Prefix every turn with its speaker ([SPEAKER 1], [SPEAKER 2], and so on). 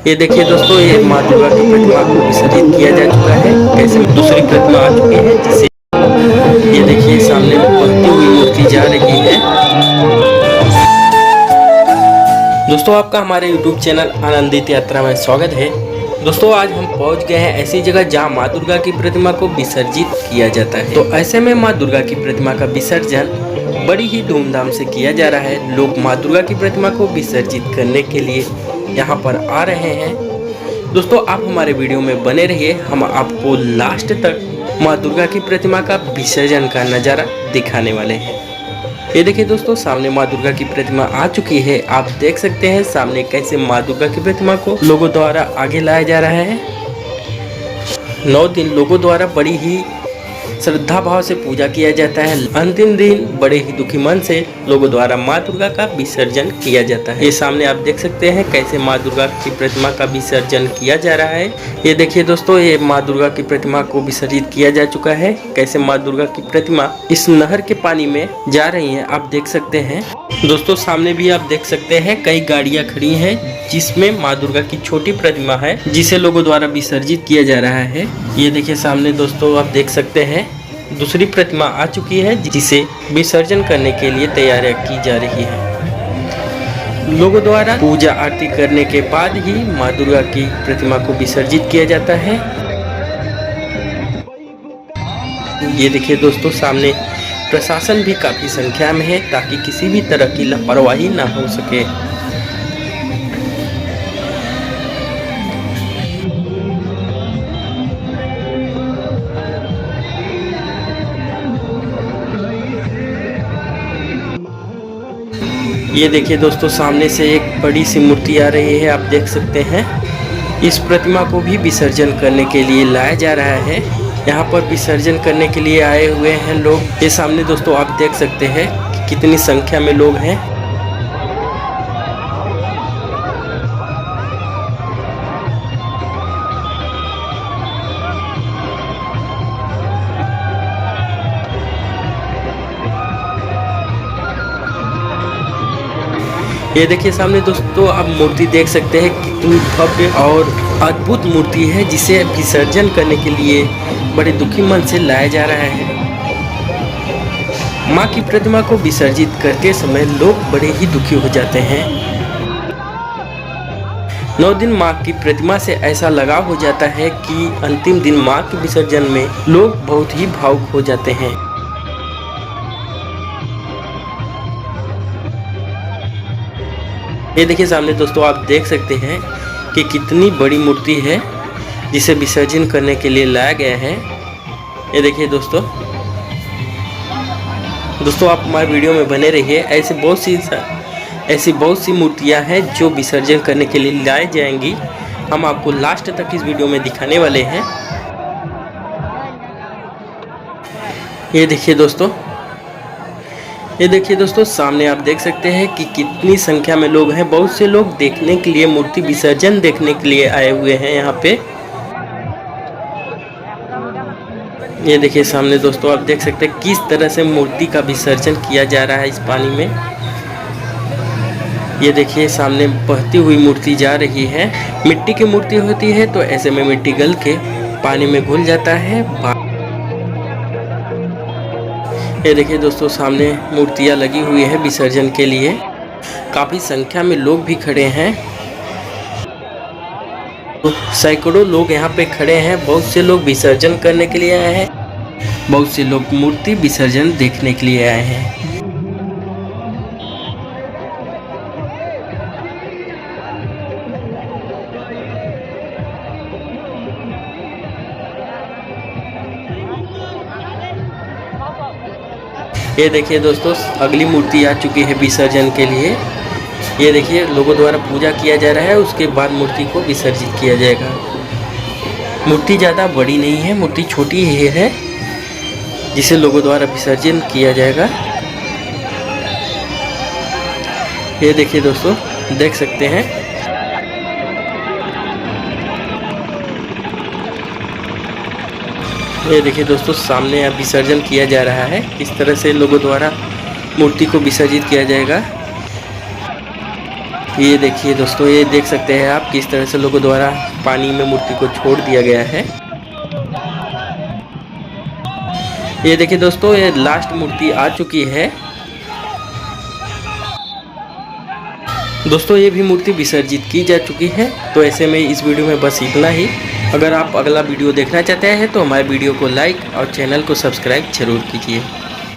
[SPEAKER 1] ये देखिए दोस्तों, ये माँ दुर्गा की प्रतिमा को विसर्जित किया जा चुका है। ऐसे दूसरी प्रतिमा आ चुकी है, जिसे ये देखिए सामने बहती हुई मूर्ति जा रही है। दोस्तों, आपका हमारे YouTube चैनल आनंदित यात्रा में स्वागत है। दोस्तों, आज हम पहुंच गए हैं ऐसी जगह जहां माँ दुर्गा की प्रतिमा को विसर्जित किया जाता है। तो ऐसे में माँ दुर्गा की प्रतिमा का विसर्जन बड़ी ही धूमधाम से किया जा रहा है। लोग माँ दुर्गा की प्रतिमा को विसर्जित करने के लिए यहाँ पर आ रहे हैं। दोस्तों, आप हमारे वीडियो में बने रहिए, हम आपको लास्ट तक माँ दुर्गा की प्रतिमा का विसर्जन का नज़ारा दिखाने वाले हैं। ये देखिए दोस्तों, सामने माँ दुर्गा की प्रतिमा आ चुकी है। आप देख सकते हैं सामने कैसे माँ दुर्गा की प्रतिमा को लोगों द्वारा आगे लाया जा रहा है। 9 दिन लोगों द्वारा बड़ी ही श्रद्धा भाव से पूजा किया जाता है। अंतिम दिन बड़े ही दुखी मन से लोगों द्वारा माँ दुर्गा का विसर्जन किया जाता है। ये सामने आप देख सकते हैं कैसे माँ दुर्गा की प्रतिमा का विसर्जन किया जा रहा है। ये देखिए दोस्तों, ये माँ दुर्गा की प्रतिमा को विसर्जित किया जा चुका है। कैसे माँ दुर्गा की प्रतिमा इस नहर के पानी में जा रही है, आप देख सकते हैं। दोस्तों, सामने भी आप देख सकते हैं कई गाड़ियां खड़ी हैं, जिसमें माँ दुर्गा की छोटी प्रतिमा है, जिसे लोगों द्वारा विसर्जित किया जा रहा है। ये देखिए सामने दोस्तों, आप देख सकते हैं दूसरी प्रतिमा आ चुकी है, जिसे विसर्जन करने के लिए तैयारियां की जा रही है। लोगों द्वारा पूजा आरती करने के बाद ही माँ दुर्गा की प्रतिमा को विसर्जित किया जाता है। ये देखिए दोस्तों, सामने प्रशासन भी काफी संख्या में है, ताकि किसी भी तरह की लापरवाही ना हो सके। ये देखिए दोस्तों, सामने से एक बड़ी सी मूर्ति आ रही है, आप देख सकते हैं। इस प्रतिमा को भी विसर्जन करने के लिए लाया जा रहा है। यहाँ पर विसर्जन करने के लिए आए हुए हैं लोग। ये सामने दोस्तों आप देख सकते हैं कि कितनी संख्या में लोग हैं। ये देखिए सामने दोस्तों, आप मूर्ति देख सकते हैं, कितनी भव्य और अद्भुत मूर्ति है, जिसे विसर्जन करने के लिए बड़े दुखी मन से लाया जा रहा है। माँ की प्रतिमा को विसर्जित करते समय लोग बड़े ही दुखी हो जाते हैं। 9 दिन माँ की प्रतिमा से ऐसा लगाव हो जाता है कि अंतिम दिन माँ के विसर्जन में लोग बहुत ही भावुक हो जाते हैं। ये देखिए सामने दोस्तों, आप देख सकते हैं कि कितनी बड़ी मूर्ति है, जिसे विसर्जन करने के लिए लाया गया है। ये देखिए दोस्तों, आप हमारे वीडियो में बने रहिए। ऐसी बहुत सी मूर्तियां हैं जो विसर्जन करने के लिए लाई जाएंगी। हम आपको लास्ट तक इस वीडियो में दिखाने वाले हैं। ये देखिए दोस्तों, सामने आप देख सकते हैं कि कितनी संख्या में लोग हैं। बहुत से लोग देखने के लिए, मूर्ति विसर्जन देखने के लिए आए हुए हैं यहाँ पे। ये देखिए सामने दोस्तों, आप देख सकते हैं किस तरह से मूर्ति का विसर्जन किया जा रहा है इस पानी में। ये देखिए सामने बहती हुई मूर्ति जा रही है। मिट्टी की मूर्ति होती है तो ऐसे में मिट्टी गल के पानी में घुल जाता है। ये देखिए दोस्तों, सामने मूर्तियां लगी हुई है विसर्जन के लिए। काफ़ी संख्या में लोग भी खड़े हैं। सैकड़ों लोग यहाँ पे खड़े हैं। बहुत से लोग विसर्जन करने के लिए आए हैं, बहुत से लोग मूर्ति विसर्जन देखने के लिए आए हैं। ये देखिए दोस्तों, अगली मूर्ति आ चुकी है विसर्जन के लिए। ये देखिए लोगों द्वारा पूजा किया जा रहा है, उसके बाद मूर्ति को विसर्जित किया जाएगा। मूर्ति ज़्यादा बड़ी नहीं है, मूर्ति छोटी ही है, जिसे लोगों द्वारा विसर्जन किया जाएगा। ये देखिए दोस्तों, देख सकते हैं। ये देखिए दोस्तों, सामने अब विसर्जन किया जा रहा है। इस तरह से लोगों द्वारा मूर्ति को विसर्जित किया जाएगा। ये देखिए दोस्तों, ये देख सकते हैं आप किस तरह से लोगों द्वारा पानी में मूर्ति को छोड़ दिया गया है। ये देखिए दोस्तों, ये लास्ट मूर्ति आ चुकी है। दोस्तों ये भी मूर्ति विसर्जित की जा चुकी है। तो ऐसे में इस वीडियो में बस इतना ही। अगर आप अगला वीडियो देखना चाहते हैं तो हमारे वीडियो को लाइक और चैनल को सब्सक्राइब जरूर कीजिए।